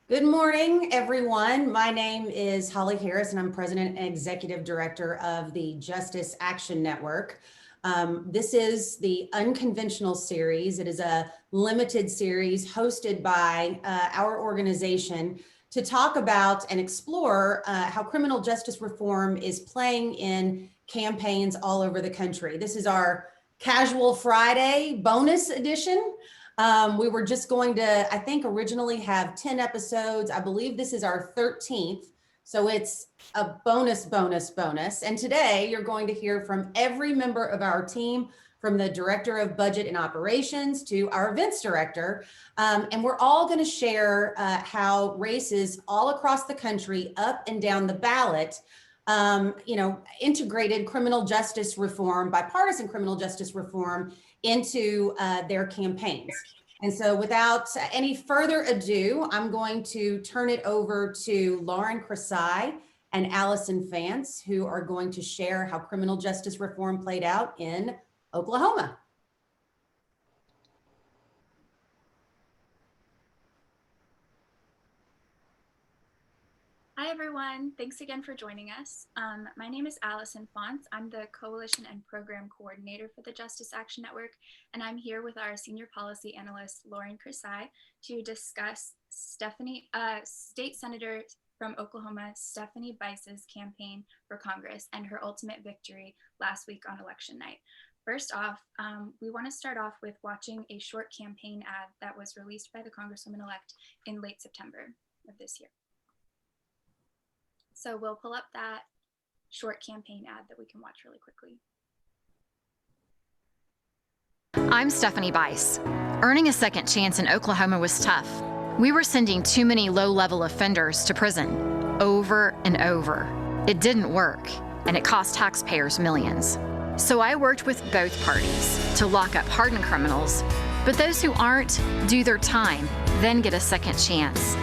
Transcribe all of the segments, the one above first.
Good morning, everyone. My name is Holly Harris, and I'm President and Executive Director of the Justice Action Network. This is the Unconventional series. It is a limited series hosted by our organization to talk about and explore how criminal justice reform is playing in campaigns all over the country. This is our Casual Friday bonus edition. We were just going to, I think, originally have 10 episodes. I believe this is our 13th. So it's a bonus. And today you're going to hear from every member of our team, from the Director of Budget and Operations to our Events Director. And we're all going to share how races all across the country, up and down the ballot, integrated criminal justice reform, bipartisan criminal justice reform into their campaigns. And so without any further ado, I'm going to turn it over to Lauren Crisai and Allison Fance, who are going to share how criminal justice reform played out in Oklahoma. Hi, everyone. Thanks again for joining us. My name is Allison Fance. I'm the Coalition and Program Coordinator for the Justice Action Network, and I'm here with our Senior Policy Analyst, Lauren Crisai, to discuss State Senator from Oklahoma, Stephanie Bice's campaign for Congress and her ultimate victory last week on election night. First off, we want to start off with watching a short campaign ad that was released by the Congresswoman-elect in late September of this year. So we'll pull up that short campaign ad that we can watch really quickly. I'm Stephanie Bice. Earning a second chance in Oklahoma was tough. We were sending too many low-level offenders to prison over and over. It didn't work, and it cost taxpayers millions. So I worked with both parties to lock up hardened criminals, but those who aren't do their time, then get a second chance.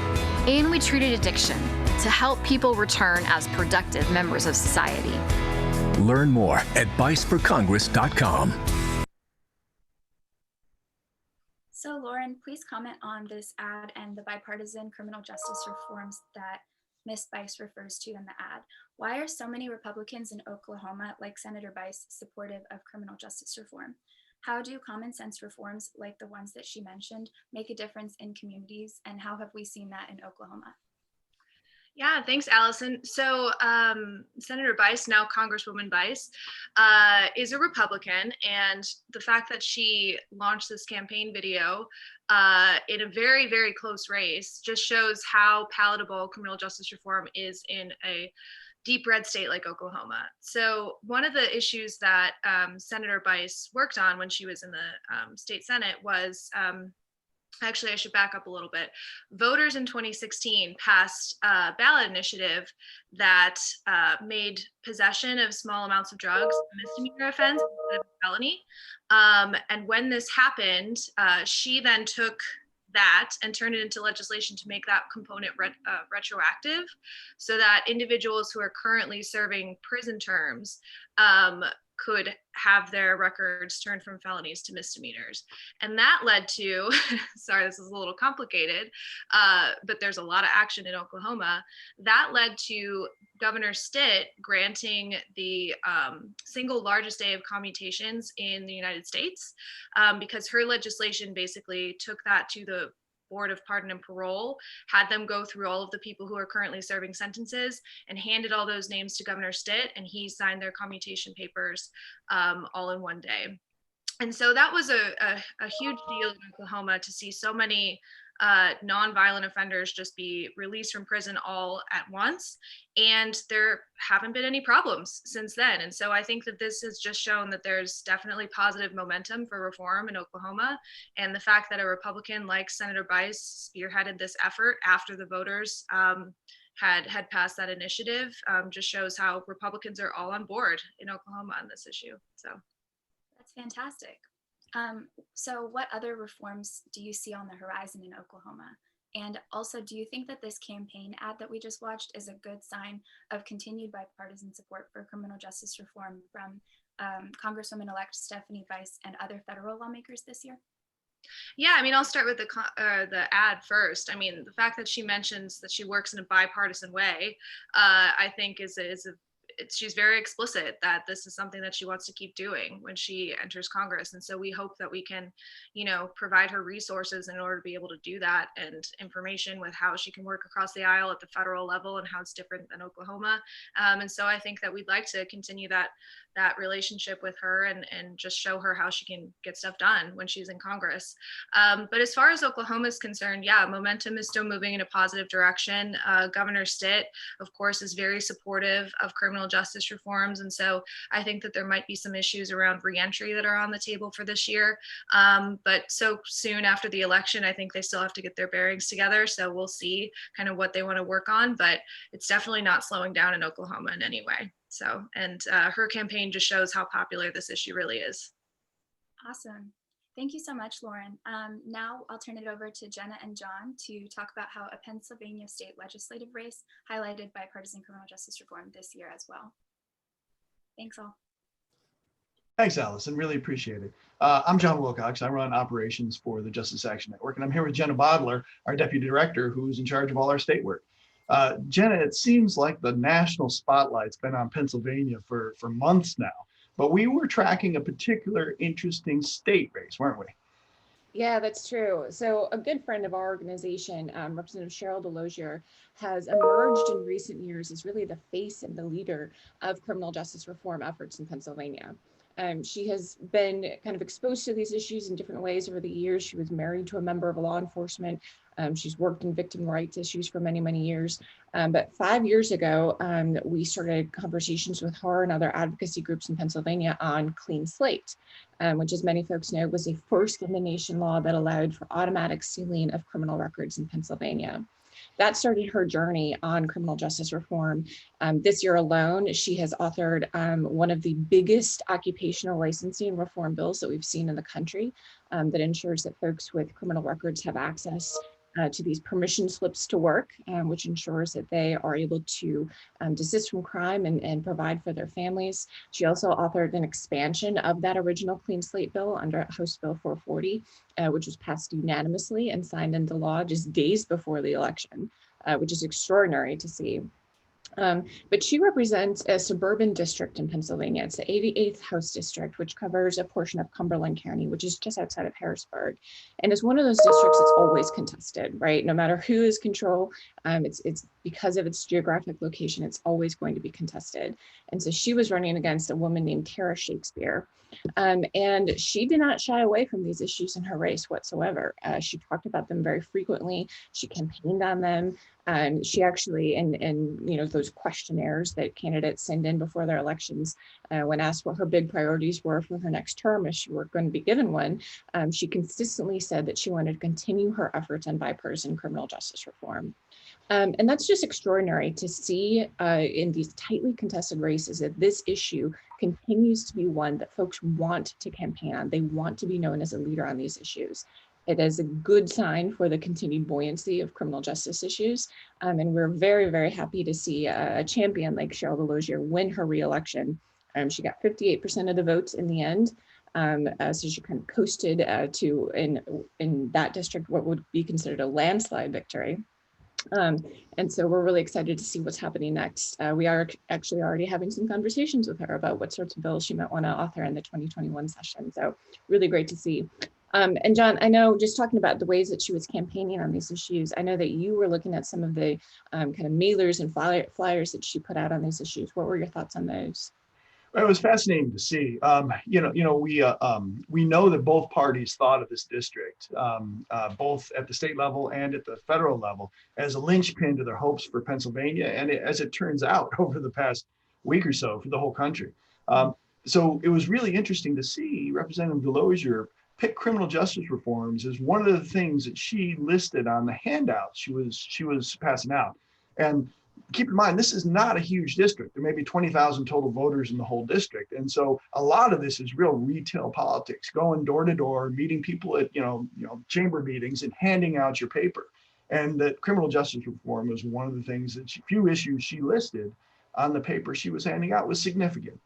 And we treated addiction to help people return as productive members of society. Learn more at biceforcongress.com. So Lauren, please comment on this ad and the bipartisan criminal justice reforms that Ms. Bice refers to in the ad. Why are so many Republicans in Oklahoma, like Senator Bice, supportive of criminal justice reform? How do common sense reforms like the ones that she mentioned make a difference in communities, and how have we seen that in Oklahoma? Yeah, thanks, Allison. So Senator Bice, now Congresswoman Bice, is a Republican, and the fact that she launched this campaign video in a very, very close race just shows how palatable criminal justice reform is in a deep red state like Oklahoma. So one of the issues that Senator Bice worked on when she was in the state Senate was actually, I should back up a little bit. Voters in 2016 passed a ballot initiative that made possession of small amounts of drugs a misdemeanor offense instead of a felony. And when this happened, she then took that and turned it into legislation to make that component retroactive, so that individuals who are currently serving prison terms could have their records turned from felonies to misdemeanors. And that led to, sorry, this is a little complicated, but there's a lot of action in Oklahoma. That led to Governor Stitt granting the single largest day of commutations in the United States, because her legislation basically took that to the Board of Pardon and Parole, had them go through all of the people who are currently serving sentences, and handed all those names to Governor Stitt, and he signed their commutation papers all in one day. And so that was a huge deal in Oklahoma, to see so many nonviolent offenders just be released from prison all at once. And there haven't been any problems since then. And so I think that this has just shown that there's definitely positive momentum for reform in Oklahoma. And the fact that a Republican like Senator Bice spearheaded this effort after the voters had passed that initiative just shows how Republicans are all on board in Oklahoma on this issue. So that's fantastic. So what other reforms do you see on the horizon in Oklahoma? And also, do you think that this campaign ad that we just watched is a good sign of continued bipartisan support for criminal justice reform from Congresswoman-elect Stephanie Bice and other federal lawmakers this year? Yeah, I mean, I'll start with the ad first. I mean, the fact that she mentions that she works in a bipartisan way, I think she's very explicit that this is something that she wants to keep doing when she enters Congress. And so we hope that we can, provide her resources in order to be able to do that, and information with how she can work across the aisle at the federal level and how it's different than Oklahoma. And so I think that we'd like to continue that relationship with her, and just show her how she can get stuff done when she's in Congress. But as far as Oklahoma is concerned, yeah, momentum is still moving in a positive direction. Governor Stitt, of course, is very supportive of criminal justice reforms. And so I think that there might be some issues around reentry that are on the table for this year. But so soon after the election, I think they still have to get their bearings together. So we'll see kind of what they want to work on, but it's definitely not slowing down in Oklahoma in any way. So, and her campaign just shows how popular this issue really is. Awesome. Thank you so much, Lauren. Now I'll turn it over to Jenna and John to talk about how a Pennsylvania state legislative race highlighted bipartisan criminal justice reform this year as well. Thanks all. Thanks, Allison. Really appreciate it. I'm John Wilcox. I run operations for the Justice Action Network, and I'm here with Jenna Bodler, our deputy director, who's in charge of all our state work. Jenna, it seems like the national spotlight's been on Pennsylvania for months now, but we were tracking a particular interesting state race, weren't we? Yeah, that's true. So a good friend of our organization, Representative Cheryl Delozier, has emerged in recent years as really the face and the leader of criminal justice reform efforts in Pennsylvania. She has been kind of exposed to these issues in different ways over the years. She was married to a member of law enforcement. She's worked in victim rights issues for many, many years. But 5 years ago, we started conversations with her and other advocacy groups in Pennsylvania on Clean Slate, which, as many folks know, was a first in the nation law that allowed for automatic sealing of criminal records in Pennsylvania. That started her journey on criminal justice reform. This year alone, she has authored one of the biggest occupational licensing reform bills that we've seen in the country, that ensures that folks with criminal records have access to these permission slips to work, which ensures that they are able to desist from crime and provide for their families. She also authored an expansion of that original Clean Slate bill under House Bill 440, which was passed unanimously and signed into law just days before the election, which is extraordinary to see. But she represents a suburban district in Pennsylvania. It's the 88th House District, which covers a portion of Cumberland County, which is just outside of Harrisburg. And it's one of those districts that's always contested, right? No matter who is control, it's because of its geographic location, it's always going to be contested. And so she was running against a woman named Tara Shakespeare. And she did not shy away from these issues in her race whatsoever. She talked about them very frequently. She campaigned on them. She actually, in those questionnaires that candidates send in before their elections, when asked what her big priorities were for her next term, if she were going to be given one, she consistently said that she wanted to continue her efforts on bipartisan criminal justice reform. And that's just extraordinary to see in these tightly contested races, that this issue continues to be one that folks want to campaign on. They want to be known as a leader on these issues. It is a good sign for the continued buoyancy of criminal justice issues. And we're very, very happy to see a champion like Cheryl Delozier win her reelection. She got 58% of the votes in the end. So she kind of coasted to, in that district, what would be considered a landslide victory. And so we're really excited to see what's happening next. We are actually already having some conversations with her about what sorts of bills she might want to author in the 2021 session. So really great to see. And John, I know, just talking about the ways that she was campaigning on these issues, I know that you were looking at some of the kind of mailers and flyers that she put out on these issues. What were your thoughts on those? It was fascinating to see. We know that both parties thought of this district, both at the state level and at the federal level, as a linchpin to their hopes for Pennsylvania, and as it turns out, over the past week or so, for the whole country. So it was really interesting to see Representative Delozier pick criminal justice reforms as one of the things that she listed on the handouts she was passing out. And keep in mind, this is not a huge district. There may be 20,000 total voters in the whole district. And so a lot of this is real retail politics, going door to door, meeting people at, chamber meetings and handing out your paper. And that criminal justice reform was one of the things that few issues she listed on the paper she was handing out was significant.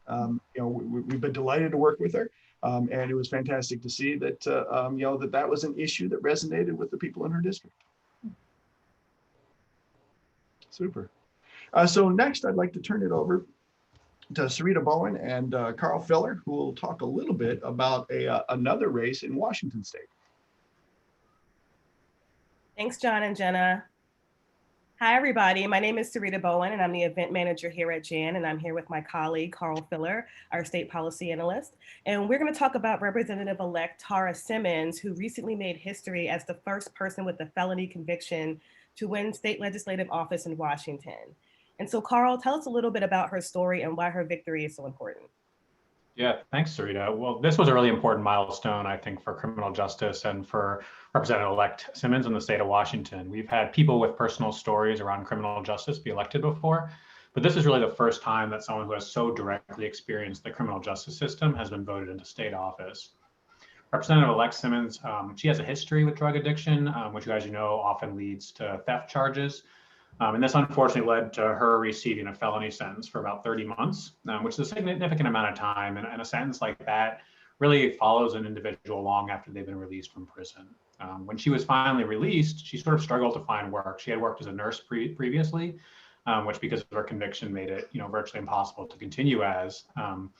We've been delighted to work with her. And it was fantastic to see that, that was an issue that resonated with the people in her district. Super. So next, I'd like to turn it over to Sarita Bowen and Carl Filler, who will talk a little bit about another race in Washington State. Thanks, John and Jenna. Hi, everybody. My name is Sarita Bowen, and I'm the event manager here at JAN, and I'm here with my colleague, Carl Filler, our state policy analyst. And we're going to talk about Representative-elect Tara Simmons, who recently made history as the first person with a felony conviction to win state legislative office in Washington. And so, Carl, tell us a little bit about her story and why her victory is so important. Yeah, thanks, Sarita. Well, this was a really important milestone, I think, for criminal justice and for Representative-elect Simmons in the state of Washington. We've had people with personal stories around criminal justice be elected before, but this is really the first time that someone who has so directly experienced the criminal justice system has been voted into state office. Representative-elect Simmons, she has a history with drug addiction, which, as you know, often leads to theft charges. And this unfortunately led to her receiving a felony sentence for about 30 months, which is a significant amount of time. And a sentence like that really follows an individual long after they've been released from prison. When she was finally released, she sort of struggled to find work. She had worked as a nurse previously, which because of her conviction made it virtually impossible to continue as. And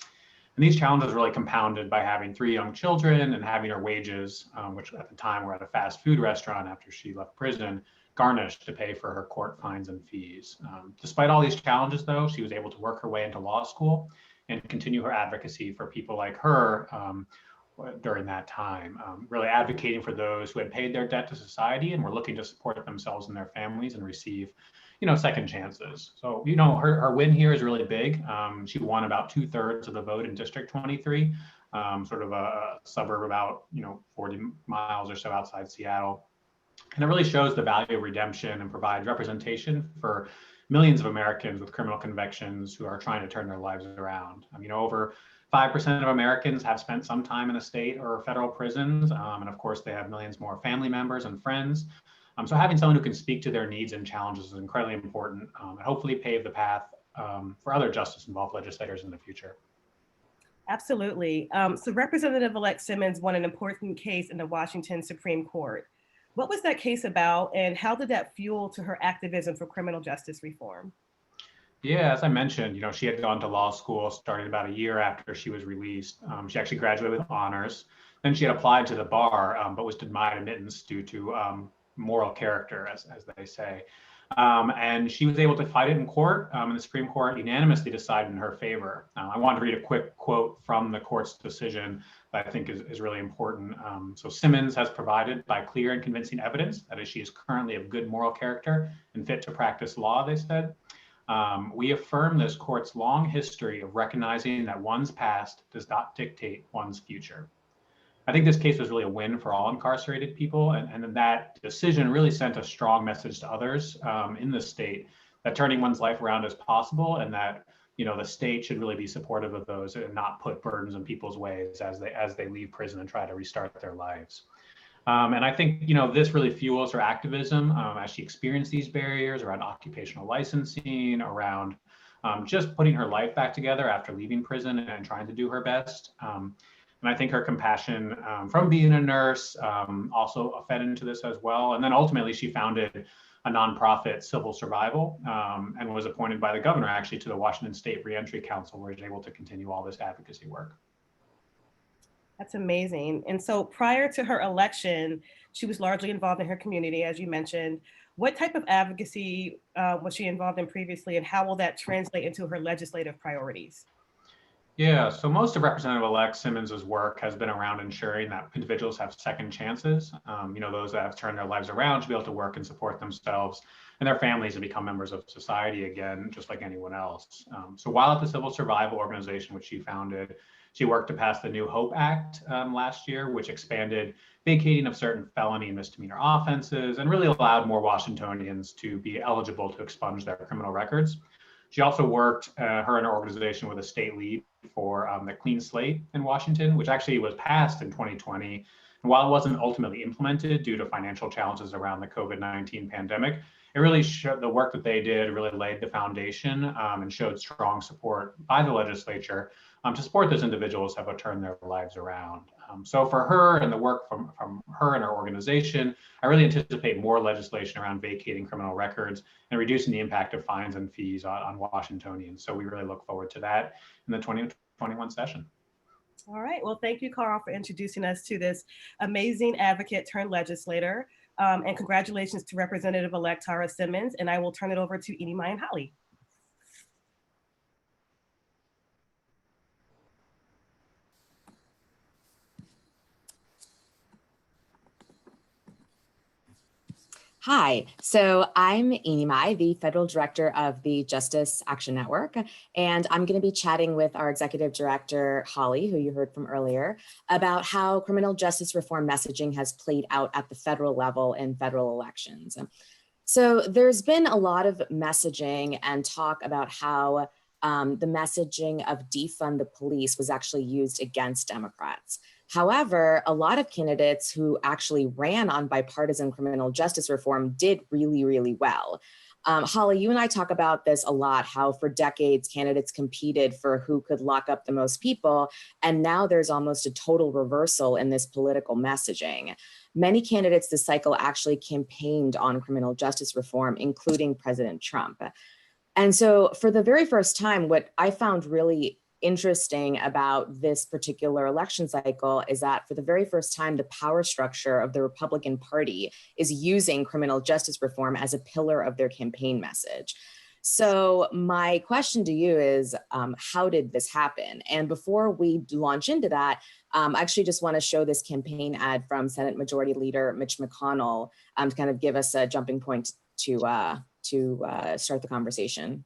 these challenges were really compounded by having 3 young children and having her wages, which at the time were at a fast food restaurant after she left prison, garnished to pay for her court fines and fees. Despite all these challenges, though, she was able to work her way into law school and continue her advocacy for people like her during that time, really advocating for those who had paid their debt to society and were looking to support themselves and their families and receive second chances. So, her win here is really big. She won about 2/3 of the vote in District 23, sort of a suburb about 40 miles or so outside Seattle. And it really shows the value of redemption and provides representation for millions of Americans with criminal convictions who are trying to turn their lives around. Over 5% of Americans have spent some time in a state or federal prisons. And of course, they have millions more family members and friends. So having someone who can speak to their needs and challenges is incredibly important and hopefully pave the path for other justice-involved legislators in the future. Absolutely. So Representative-elect Simmons won an important case in the Washington Supreme Court. What was that case about, and how did that fuel to her activism for criminal justice reform? Yeah, as I mentioned, she had gone to law school starting about a year after she was released. She actually graduated with honors. Then she had applied to the bar, but was denied admittance due to moral character, as they say. And she was able to fight it in court, and the Supreme Court unanimously decided in her favor. I wanted to read a quick quote from the court's decision that I think is really important. So Simmons has provided by clear and convincing evidence that she is currently of good moral character and fit to practice law, they said. We affirm this court's long history of recognizing that one's past does not dictate one's future. I think this case was really a win for all incarcerated people, and that decision really sent a strong message to others in the state that turning one's life around is possible, and that the state should really be supportive of those and not put burdens in people's ways as they leave prison and try to restart their lives. And I think this really fuels her activism as she experienced these barriers around occupational licensing, around just putting her life back together after leaving prison and trying to do her best. And I think her compassion from being a nurse also fed into this as well. And then ultimately she founded a nonprofit, Civil Survival, and was appointed by the governor actually to the Washington State Reentry Council, where she's able to continue all this advocacy work. That's amazing. And so prior to her election, she was largely involved in her community, as you mentioned. What type of advocacy was she involved in previously, and how will that translate into her legislative priorities? Yeah, so most of Representative-elect Simmons's work has been around ensuring that individuals have second chances, those that have turned their lives around to be able to work and support themselves and their families and become members of society again, just like anyone else. So while at the Civil Survival Organization, which she founded, she worked to pass the New Hope Act last year, which expanded vacating of certain felony and misdemeanor offenses and really allowed more Washingtonians to be eligible to expunge their criminal records. She also worked, her and her organization, with a state lead for the Clean Slate in Washington, which actually was passed in 2020. And while it wasn't ultimately implemented due to financial challenges around the COVID-19 pandemic, it really showed the work that they did really laid the foundation and showed strong support by the legislature to support those individuals who have turned their lives around. So for her and the work from her and her organization, I really anticipate more legislation around vacating criminal records and reducing the impact of fines and fees on Washingtonians. So we really look forward to that in the 2021 session. All right. Well, thank you, Carl, for introducing us to this amazing advocate turned legislator. And congratulations to Representative-elect Tara Simmons. And I will turn it over to Edie Mai and Holly. Hi, so I'm Amy Mai, the Federal Director of the Justice Action Network, and I'm going to be chatting with our Executive Director, Holly, who you heard from earlier, about how criminal justice reform messaging has played out at the federal level in federal elections. So there's been a lot of messaging and talk about how the messaging of defund the police was actually used against Democrats. However, a lot of candidates who actually ran on bipartisan criminal justice reform did really, really well. Holly, you and I talk about this a lot, how for decades candidates competed for who could lock up the most people, and now there's almost a total reversal in this political messaging. Many candidates this cycle actually campaigned on criminal justice reform, including President Trump. And so for the very first time, what I found really interesting about this particular election cycle is that for the very first time, the power structure of the Republican Party is using criminal justice reform as a pillar of their campaign message. So my question to you is, how did this happen? And before we launch into that, I actually just want to show this campaign ad from Senate Majority Leader Mitch McConnell to kind of give us a jumping point to start the conversation.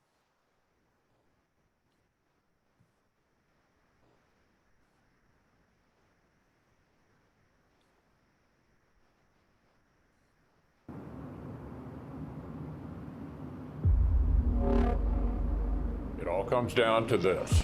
It all comes down to this.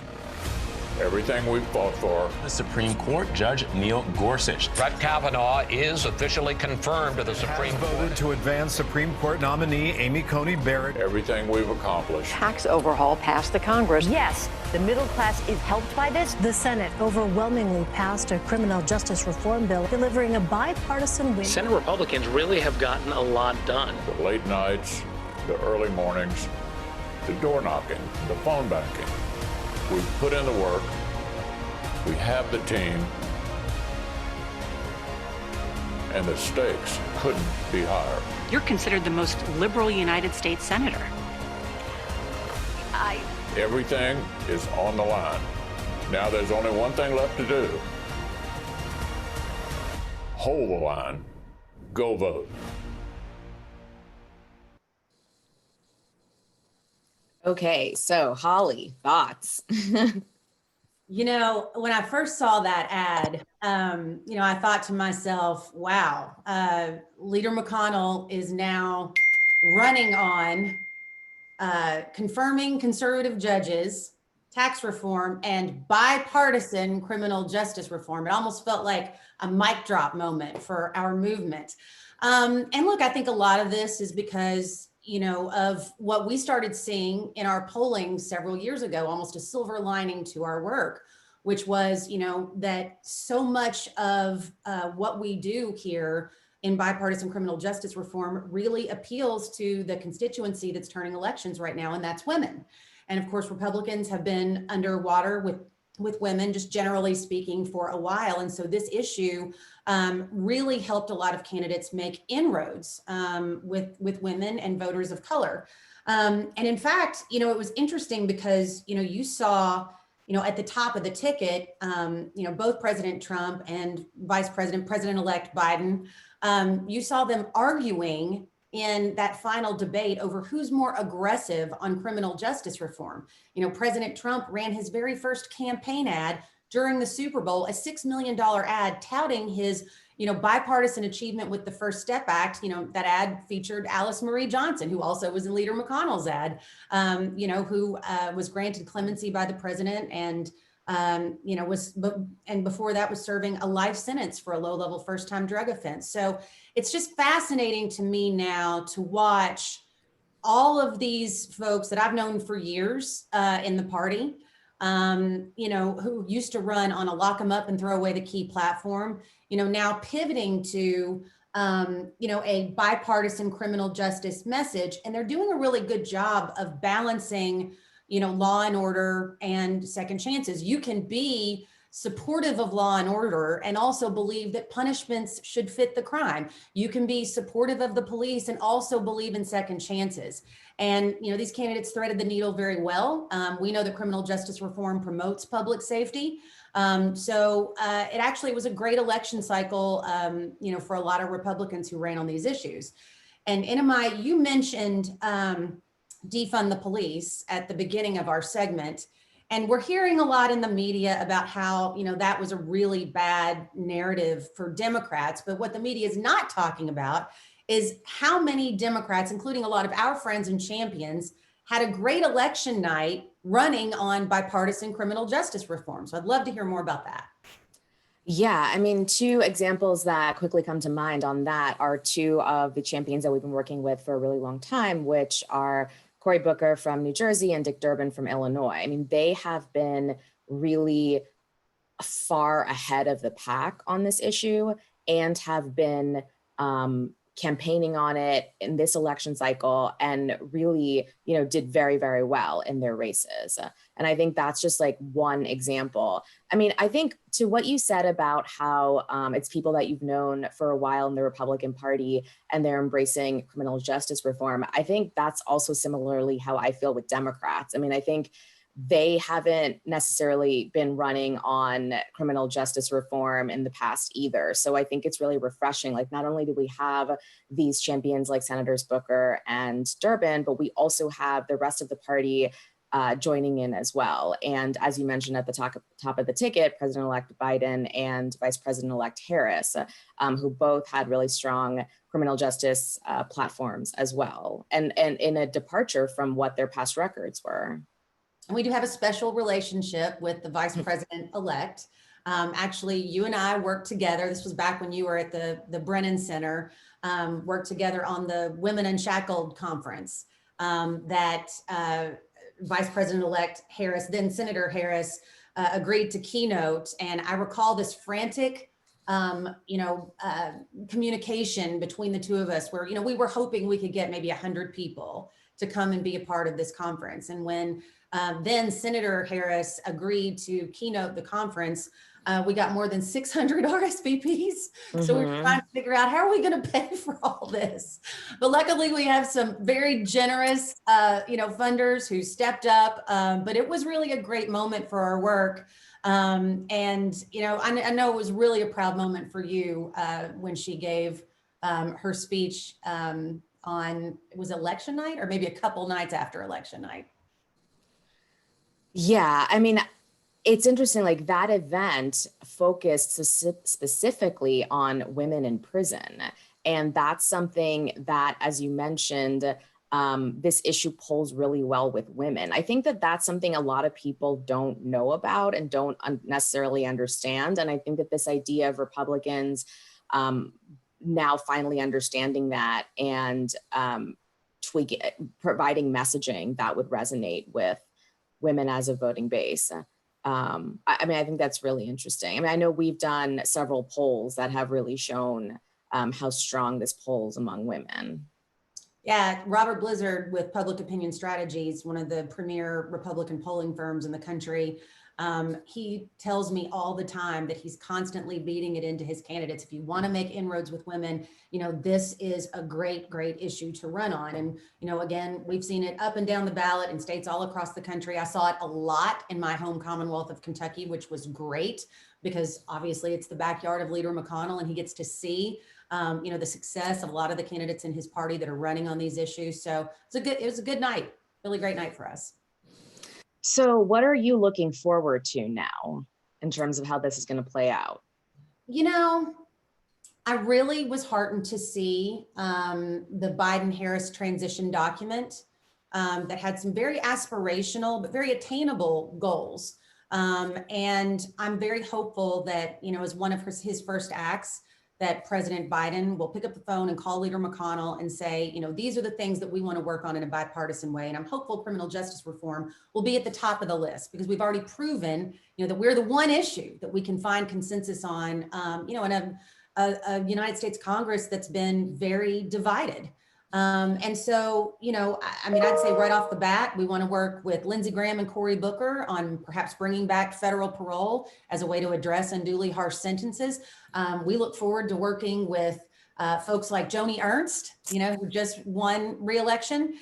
Everything we've fought for. The Supreme Court Judge Neil Gorsuch. Brett Kavanaugh is officially confirmed to the Supreme Court. Voted to advance Supreme Court nominee Amy Coney Barrett. Everything we've accomplished. Tax overhaul passed the Congress. Yes, the middle class is helped by this. The Senate overwhelmingly passed a criminal justice reform bill, delivering a bipartisan win. Senate Republicans really have gotten a lot done. The late nights, the early mornings, the door knocking, the phone banking. We've put in the work. We have the team. And the stakes couldn't be higher. You're considered the most liberal United States senator. Everything is on the line. Now there's only one thing left to do. Hold the line. Go vote. Okay, so Holly, thoughts? You know, when I first saw that ad, you know, I thought to myself, wow, Leader McConnell is now running on confirming conservative judges, tax reform, and bipartisan criminal justice reform. It almost felt like a mic drop moment for our movement. And look, I think a lot of this is because, you know, of what we started seeing in our polling several years ago, almost a silver lining to our work, which was, you know, that so much of what we do here in bipartisan criminal justice reform really appeals to the constituency that's turning elections right now, and that's women. And of course, Republicans have been underwater with women, just generally speaking, for a while. And so this issue really helped a lot of candidates make inroads with women and voters of color. And in fact, you know, it was interesting because, you know, you saw, you know, at the top of the ticket, you know, both President Trump and President-elect Biden, you saw them arguing in that final debate over who's more aggressive on criminal justice reform. You know, President Trump ran his very first campaign ad during the Super Bowl, a $6 million ad touting his, you know, bipartisan achievement with the First Step Act. You know, that ad featured Alice Marie Johnson, who also was in Leader McConnell's ad, you know, who was granted clemency by the president and, you know, and before that was serving a life sentence for a low-level first-time drug offense. So it's just fascinating to me now to watch all of these folks that I've known for years in the party, who used to run on a lock them up and throw away the key platform, now pivoting to, a bipartisan criminal justice message. And they're doing a really good job of balancing, law and order and second chances. You can be supportive of law and order and also believe that punishments should fit the crime. You can be supportive of the police and also believe in second chances. And, these candidates threaded the needle very well. We know that criminal justice reform promotes public safety. So it actually was a great election cycle, for a lot of Republicans who ran on these issues. And Inamai, you mentioned defund the police at the beginning of our segment. And we're hearing a lot in the media about how, that was a really bad narrative for Democrats. But what the media is not talking about is how many Democrats, including a lot of our friends and champions, had a great election night running on bipartisan criminal justice reform. So I'd love to hear more about that. Yeah, I mean, two examples that quickly come to mind on that are two of the champions that we've been working with for a really long time, which are Cory Booker from New Jersey and Dick Durbin from Illinois. I mean, they have been really far ahead of the pack on this issue and have been campaigning on it in this election cycle and really, did very, very well in their races. And I think that's just like one example. I mean, I think to what you said about how it's people that you've known for a while in the Republican Party and they're embracing criminal justice reform, I think that's also similarly how I feel with Democrats. I mean, I think they haven't necessarily been running on criminal justice reform in the past either. So I think it's really refreshing. Like, not only do we have these champions like Senators Booker and Durbin, but we also have the rest of the party joining in as well. And as you mentioned at the top of the ticket, President-elect Biden and Vice President-elect Harris, who both had really strong criminal justice platforms as well, and in a departure from what their past records were. And we do have a special relationship with the Vice President-elect. Actually, you and I worked together. This was back when you were at the Brennan Center, worked together on the Women Unshackled conference that Vice President-elect Harris, then Senator Harris, agreed to keynote. And I recall this frantic, communication between the two of us where, we were hoping we could get maybe 100 people to come and be a part of this conference. And when then Senator Harris agreed to keynote the conference, we got more than 600 RSVPs. So we were trying to figure out, how are we going to pay for all this? But luckily we have some very generous, funders who stepped up. But it was really a great moment for our work. And, I know it was really a proud moment for you when she gave her speech on, it was election night or maybe a couple nights after election night. Yeah, I mean, it's interesting, like that event focused specifically on women in prison. And that's something that, as you mentioned, this issue pulls really well with women. I think that that's something a lot of people don't know about and don't necessarily understand. And I think that this idea of Republicans now finally understanding that and providing messaging that would resonate with women as a voting base. I think that's really interesting. I mean, I know we've done several polls that have really shown how strong this polls among women. Yeah, Robert Blizzard with Public Opinion Strategies, one of the premier Republican polling firms in the country, he tells me all the time that he's constantly beating it into his candidates. If you want to make inroads with women, this is a great, great issue to run on. And, again, we've seen it up and down the ballot in states all across the country. I saw it a lot in my home Commonwealth of Kentucky, which was great because obviously it's the backyard of Leader McConnell and he gets to see the success of a lot of the candidates in his party that are running on these issues. So it was a good night, really great night for us. So what are you looking forward to now in terms of how this is going to play out? I really was heartened to see the Biden-Harris transition document that had some very aspirational but very attainable goals. And I'm very hopeful that, as one of his first acts, that President Biden will pick up the phone and call Leader McConnell and say, you know, these are the things that we want to work on in a bipartisan way. And I'm hopeful criminal justice reform will be at the top of the list, because we've already proven, you know, that we're the one issue that we can find consensus on, you know, in a United States Congress that's been very divided. And so, you know, I mean, I'd say right off the bat, we want to work with Lindsey Graham and Cory Booker on perhaps bringing back federal parole as a way to address unduly harsh sentences. We look forward to working with folks like Joni Ernst, you know, who just won re-election,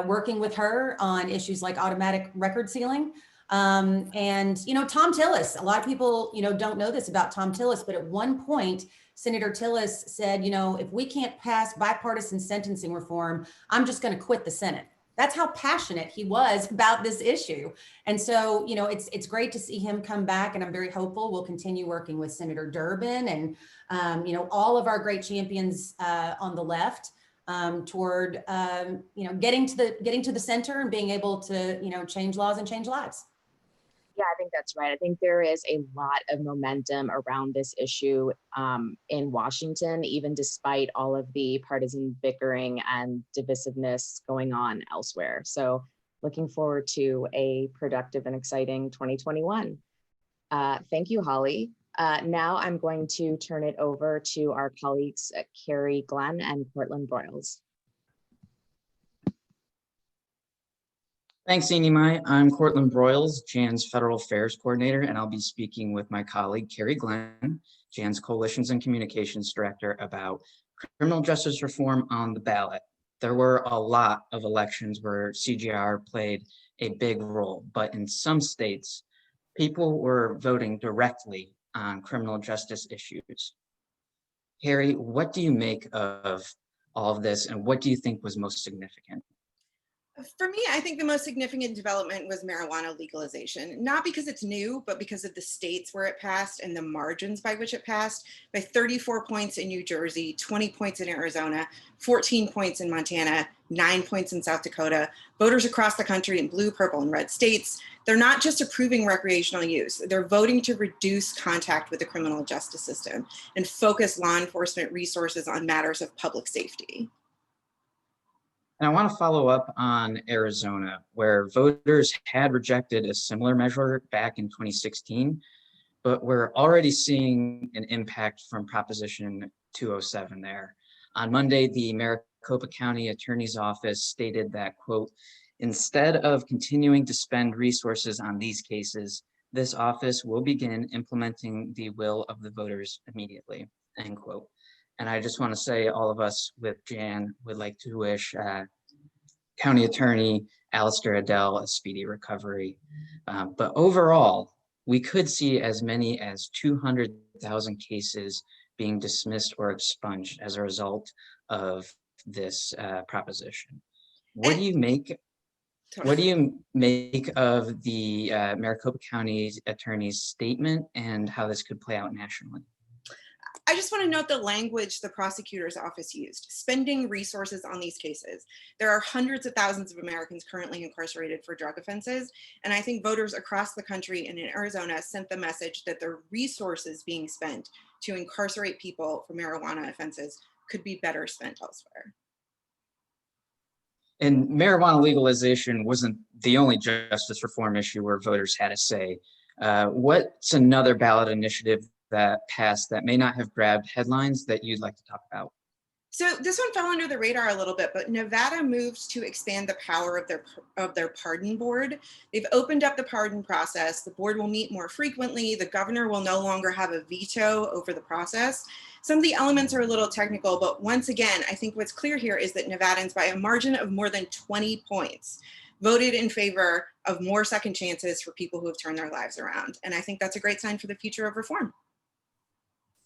working with her on issues like automatic record sealing. And, you know, Tom Tillis, a lot of people, you know, don't know this about Tom Tillis, but at one point, Senator Tillis said, you know, if we can't pass bipartisan sentencing reform, I'm just going to quit the Senate. That's how passionate he was about this issue. And so, you know, it's great to see him come back, and I'm very hopeful we'll continue working with Senator Durbin and, you know, all of our great champions on the left toward, you know, getting to the center and being able to, you know, change laws and change lives. Yeah, I think that's right. I think there is a lot of momentum around this issue in Washington, even despite all of the partisan bickering and divisiveness going on elsewhere. So looking forward to a productive and exciting 2021. Thank you, Holly. Now I'm going to turn it over to our colleagues, Carrie Glenn and Cortland Broyles. Thanks, Enimai. I'm Cortland Broyles, Jan's Federal Affairs Coordinator, and I'll be speaking with my colleague, Carrie Glenn, Jan's Coalitions and Communications Director, about criminal justice reform on the ballot. There were a lot of elections where CJR played a big role, but in some states, people were voting directly on criminal justice issues. Carrie, what do you make of all of this, and what do you think was most significant? For me, I think the most significant development was marijuana legalization, not because it's new, but because of the states where it passed and the margins by which it passed, by 34 points in New Jersey, 20 points in Arizona, 14 points in Montana, 9 points in South Dakota. Voters across the country in blue, purple, and red states, they're not just approving recreational use, they're voting to reduce contact with the criminal justice system and focus law enforcement resources on matters of public safety. And I want to follow up on Arizona, where voters had rejected a similar measure back in 2016, but we're already seeing an impact from Proposition 207 there. On Monday, the Maricopa County Attorney's Office stated that, quote, instead of continuing to spend resources on these cases, this office will begin implementing the will of the voters immediately, end quote. And I just want to say all of us with Jan would like to wish County Attorney Alistair Adele a speedy recovery. But overall, we could see as many as 200,000 cases being dismissed or expunged as a result of this proposition. What do you make? What do you make of the Maricopa County Attorney's statement and how this could play out nationally? I just want to note the language the prosecutor's office used, spending resources on these cases. There are hundreds of thousands of Americans currently incarcerated for drug offenses, and I think voters across the country and in Arizona sent the message that the resources being spent to incarcerate people for marijuana offenses could be better spent elsewhere. And marijuana legalization wasn't the only justice reform issue where voters had a say. What's another ballot initiative that passed that may not have grabbed headlines that you'd like to talk about? So this one fell under the radar a little bit, but Nevada moved to expand the power of their pardon board. They've opened up the pardon process. The board will meet more frequently. The governor will no longer have a veto over the process. Some of the elements are a little technical, but once again, I think what's clear here is that Nevadans, by a margin of more than 20 points, voted in favor of more second chances for people who have turned their lives around. And I think that's a great sign for the future of reform.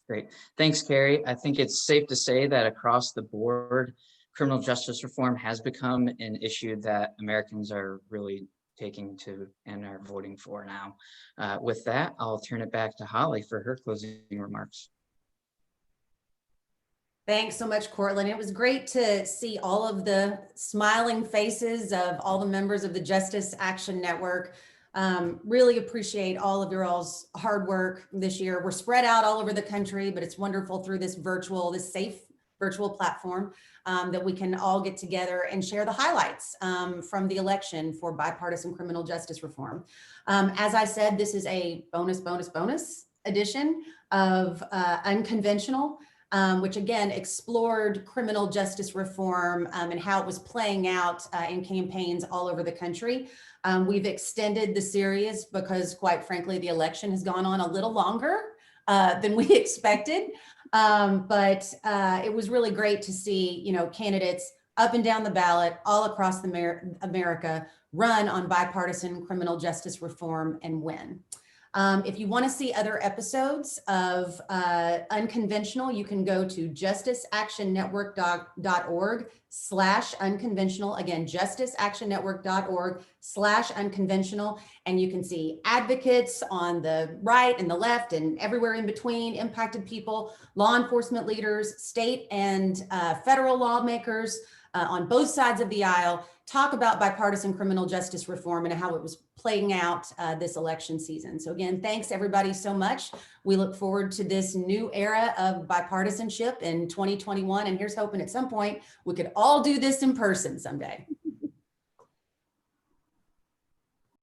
Great. Thanks, Carrie. I think it's safe to say that across the board, criminal justice reform has become an issue that Americans are really taking to and are voting for now. With that, I'll turn it back to Holly for her closing remarks. Thanks so much, Cortland. It was great to see all of the smiling faces of all the members of the Justice Action Network. Really appreciate all of your all's hard work this year. We're spread out all over the country, but it's wonderful through this safe virtual platform that we can all get together and share the highlights from the election for bipartisan criminal justice reform. As I said, this is a bonus edition of Unconventional, which again explored criminal justice reform and how it was playing out in campaigns all over the country. We've extended the series because, quite frankly, the election has gone on a little longer than we expected. But it was really great to see, candidates up and down the ballot all across America run on bipartisan criminal justice reform and win. If you want to see other episodes of Unconventional, you can go to justiceactionnetwork.org/unconventional. Again, justiceactionnetwork.org/unconventional. And you can see advocates on the right and the left and everywhere in between, impacted people, law enforcement leaders, state and federal lawmakers on both sides of the aisle, talk about bipartisan criminal justice reform and how it was playing out this election season. So again, thanks everybody so much. We look forward to this new era of bipartisanship in 2021. And here's hoping at some point we could all do this in person someday.